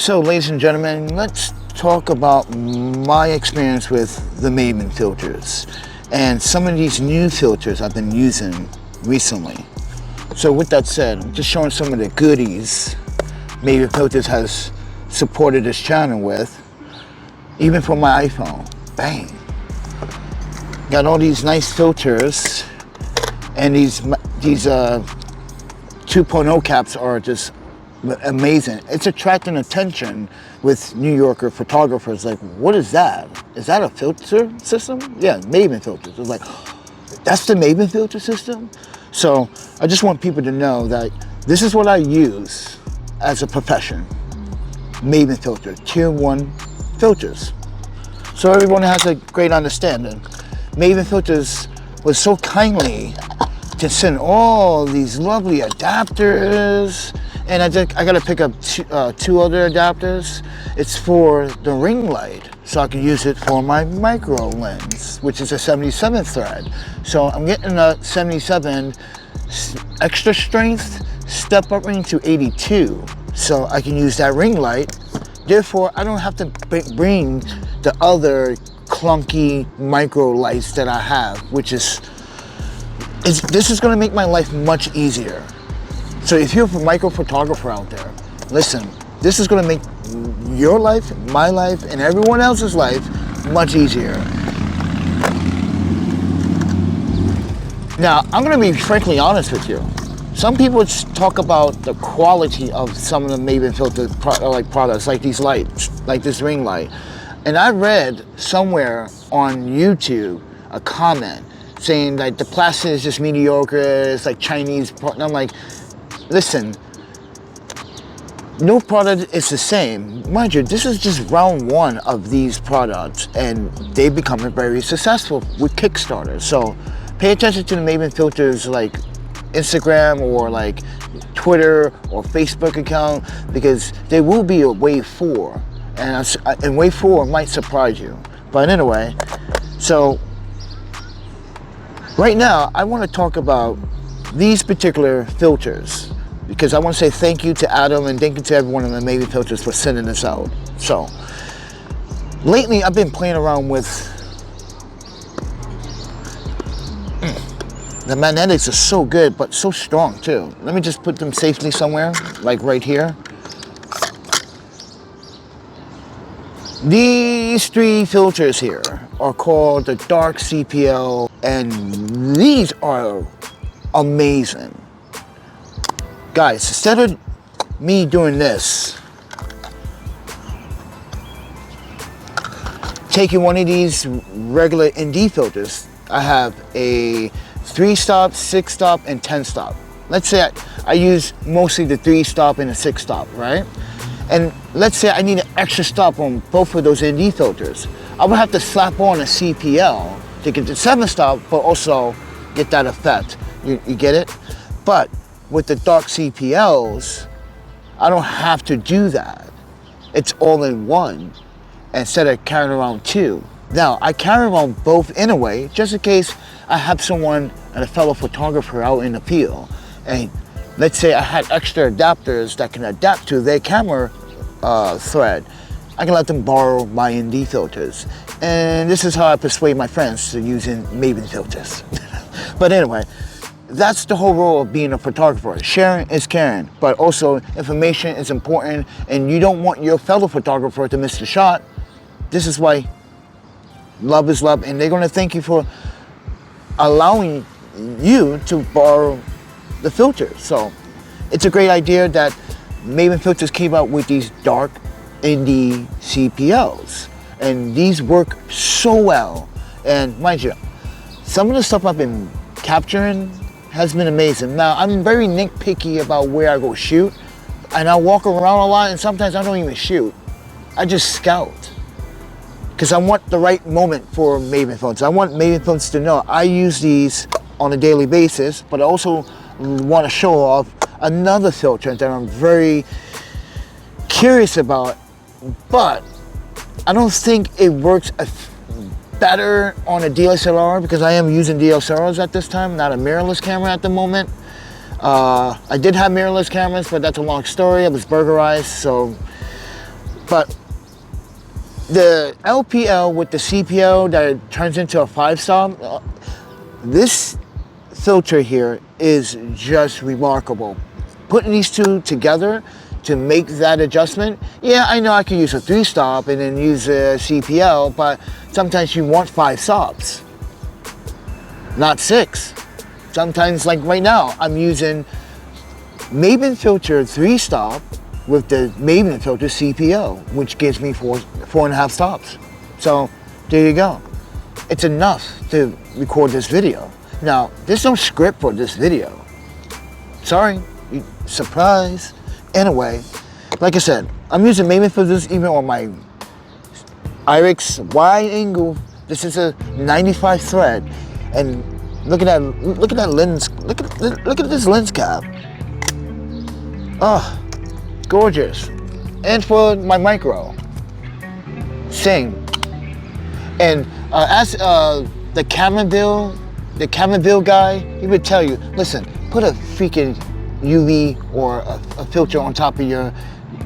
So, ladies and gentlemen, let's talk about my experience with the Maven Filters and some of these new filters I've been using recently. So with that said, I'm just showing some of the goodies Maven Filters has supported this channel with, even for my iPhone. Bang! Got all these nice filters, and these 2.0 caps are just amazing. It's attracting attention with New Yorker photographers. Like, what is that? Is that a filter system? Yeah, Maven Filters. It's like, that's the Maven filter system? So I just want people to know that this is what I use as a profession. Maven Filter, Tier 1 filters. So everyone has a great understanding. Maven Filters was so kindly to send all these lovely adapters, and I gotta pick up two other adapters. It's for the ring light, so I can use it for my micro lens, which is a 77 thread. So I'm getting a 77 extra strength step up ring to 82, so I can use that ring light. Therefore, I don't have to bring the other clunky micro lights that I have, which is this is going to make my life much easier. So if you're a micro photographer out there, listen, this is going to make your life, my life, and everyone else's life much easier. Now, I'm going to be frankly honest with you. Some people talk about the quality of some of the Maven Filter products, like these lights, like this ring light. And I read somewhere on YouTube a comment saying like the plastic is just mediocre, it's like Chinese. And I'm like, listen, no product is the same. Mind you, this is just round one of these products, and they become very successful with Kickstarter. So pay attention to the Maven Filters like Instagram or like Twitter or Facebook account, because there will be a wave 4, and wave 4 might surprise you. But anyway, so right now I want to talk about these particular filters, because I want to say thank you to Adam and thank you to everyone in the Maven Filters for sending this out. So lately I've been playing around with the magnetics are so good, but so strong too. Let me just put them safely somewhere, like right here. These 3 filters here are called the Dark CPL, and these are amazing. Guys, instead of me doing this, taking one of these regular ND filters, I have a 3-stop, 6-stop, and 10-stop. Let's say I use mostly the 3-stop and the 6-stop, right? And let's say I need an extra stop on both of those ND filters. I would have to slap on a CPL to get the 7-stop, but also get that effect. You get it? But with the Dark CPLs, I don't have to do that. It's all in one, instead of carrying around 2. Now, I carry around both in a way, just in case I have someone and a fellow photographer out in the field, and let's say I had extra adapters that can adapt to their camera thread. I can let them borrow my ND filters. And this is how I persuade my friends to using Maven Filters. But anyway, that's the whole role of being a photographer. Sharing is caring, but also information is important, and you don't want your fellow photographer to miss the shot. This is why love is love, and they're going to thank you for allowing you to borrow the filter. So it's a great idea that Maven Filters came out with these dark ND CPLs, and these work so well. And mind you, some of the stuff I've been capturing has been amazing. Now, I'm very nitpicky about where I go shoot, and I walk around a lot, and sometimes I don't even shoot. I just scout, because I want the right moment for Maven Filters. I want Maven Filters to know I use these on a daily basis, but I also want to show off another filter that I'm very curious about, but I don't think it works better on a DSLR, because I am using DSLRs at this time, not a mirrorless camera at the moment. I did have mirrorless cameras, but that's a long story. It was burglarized, so But the LPL with the CPL that turns into a 5-stop, this filter here is just remarkable. Putting these two together to make that adjustment, yeah, I know I can use a 3-stop and then use a CPL, but sometimes you want 5 stops, not 6. Sometimes, like right now, I'm using Maven Filter 3-stop with the Maven Filter CPL, which gives me 4.5 stops. So there you go. It's enough to record this video. Now, there's no script for this video. Sorry, surprise. Anyway, like I said, I'm using Maven Filters even on my IRIX wide angle. This is a 95 thread, and look at that lens. Look at this lens cap. Oh, gorgeous. And for my micro, same. And as the camera bill guy, he would tell you, listen, put a freaking UV or a filter on top of your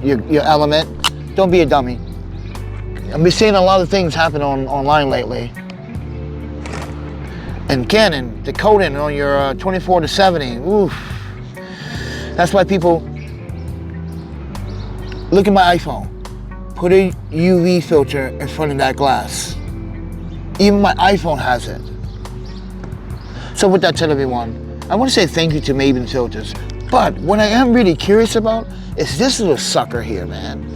element. Don't be a dummy. I've been seeing a lot of things happen online lately. And Canon, the coding on your 24-70, oof. That's why people look at my iPhone. Put a UV filter in front of that glass. Even my iPhone has it. So with that said, everyone, I want to say thank you to Maven Filters. But what I am really curious about is this little sucker here, man.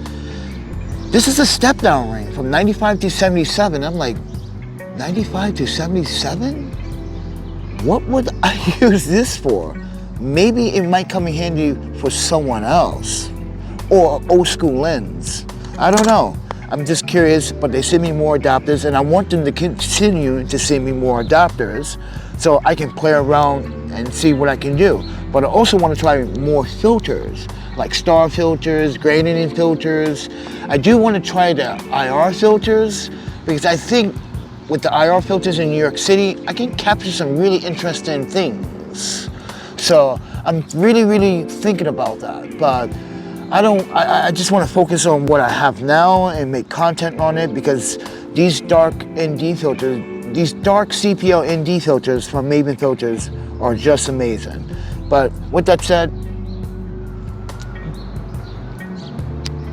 This is a step down ring from 95 to 77. I'm like, 95 to 77? What would I use this for? Maybe it might come in handy for someone else. Or an old school lens. I don't know. I'm just curious, but they send me more adapters, and I want them to continue to send me more adapters so I can play around and see what I can do. But I also want to try more filters, like star filters, gradient filters. I do want to try the IR filters, because I think with the IR filters in New York City, I can capture some really interesting things. So I'm really thinking about that. But I just want to focus on what I have now and make content on it, because these dark ND filters, these dark CPL ND filters from Maven Filters are just amazing. But with that said,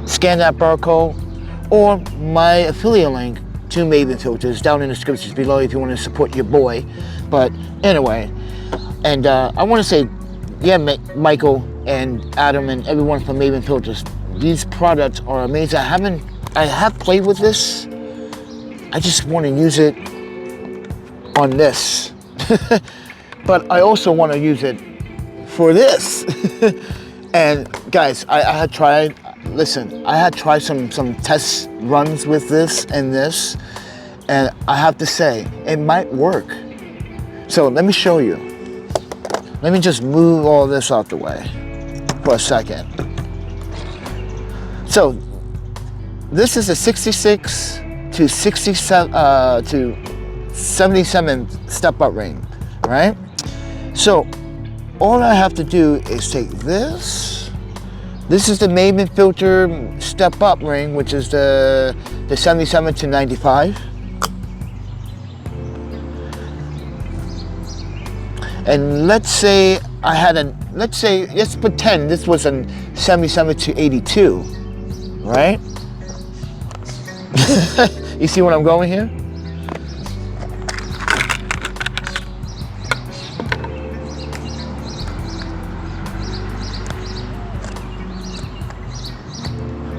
scan that barcode or my affiliate link to Maven Filters down in the descriptions below if you want to support your boy. But anyway, and I want to say, yeah, Michael and Adam and everyone from Maven Filters, these products are amazing. I have played with this. I just want to use it on this. But I also want to use it for this. And guys, I had tried some test runs with this and this, and I have to say, it might work. So let me show you. Let me just move all this out the way for a second. So this is a 66 to 67 to 77 step up ring, right? So all I have to do is take this. This is the Maven Filter step up ring, which is the 77 to 95. And let's pretend this was a 77 to 82, right? You see where I'm going here?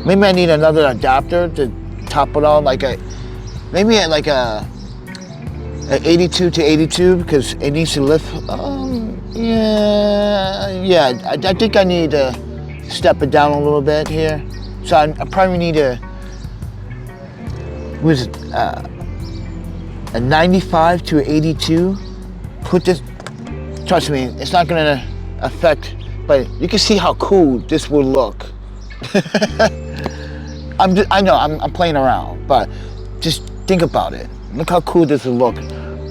Maybe I need another adapter to top it on, maybe at like a 82 to 82, because it needs to lift. I think I need to step it down a little bit here. So I probably need a a 95 to 82. Put this. Trust me, it's not going to affect, but you can see how cool this will look. I know I'm playing around, but just think about it. Look how cool this will look.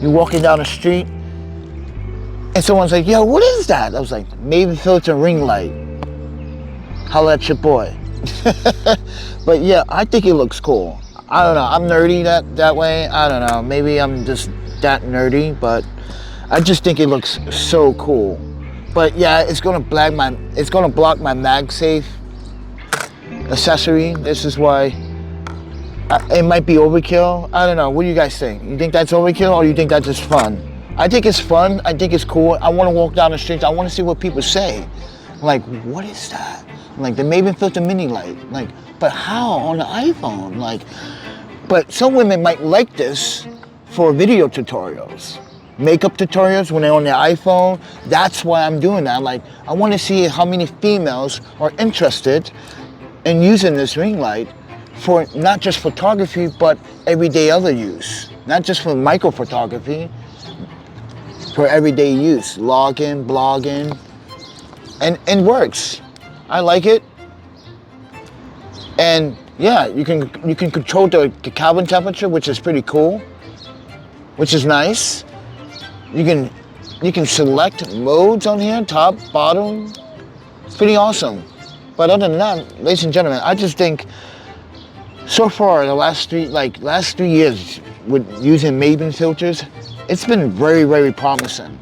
You're walking down the street, and someone's like, "Yo, what is that?" I was like, "Maven Filter ring light. Holla at your boy." But yeah, I think it looks cool. I don't know, I'm nerdy that way. I don't know, maybe I'm just that nerdy, but I just think it looks so cool. But yeah, it's gonna block my MagSafe accessory. This is why it might be overkill. I don't know. What do you guys think? You think that's overkill, or you think that's just fun? I think it's fun. I think it's cool. I want to walk down the streets. I want to see what people say. Like, what is that? Like the Maven Filter Mini Light. Like, but how on the iPhone? Like, but some women might like this for video tutorials, makeup tutorials when they're on their iPhone. That's why I'm doing that. Like, I want to see how many females are interested in using this ring light for not just photography, but everyday other use. Not just for micro photography, for everyday use, logging, blogging, and works. I like it. And yeah, you can control the cabin temperature, which is pretty cool, which is nice. You can select modes on here, top, bottom. It's pretty awesome. But other than that, ladies and gentlemen, I just think so far the last 3 years with using Maven filters, it's been very, very promising.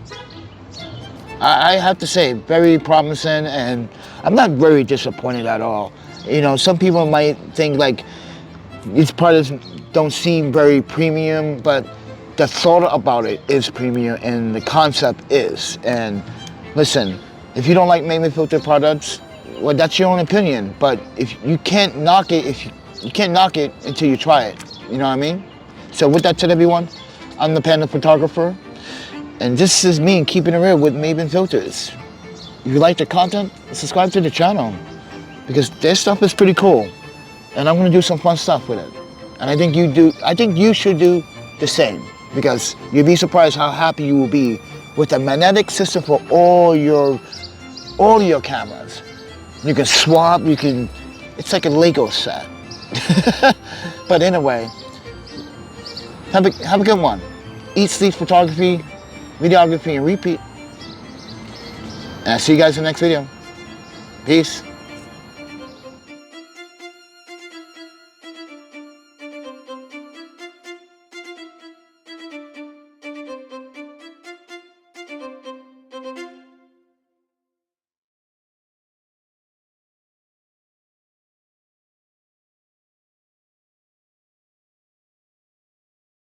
I have to say, very promising, and I'm not very disappointed at all. You know, some people might think like these products don't seem very premium, but the thought about it is premium, and the concept is. And listen, if you don't like Maven filter products, well, that's your own opinion. But if you can't knock it, you can't knock it until you try it. You know what I mean? So with that said, everyone, I'm the Panda Photographer, and this is me keeping it real with Maven Filters. If you like the content, subscribe to the channel, because their stuff is pretty cool, and I'm gonna do some fun stuff with it. And I think you should do the same, because you'll be surprised how happy you will be with a magnetic system for all your cameras. You can swap, it's like a Lego set. But anyway, have a good one. Eat, sleep, photography, videography, and repeat. And I'll see you guys in the next video. Peace.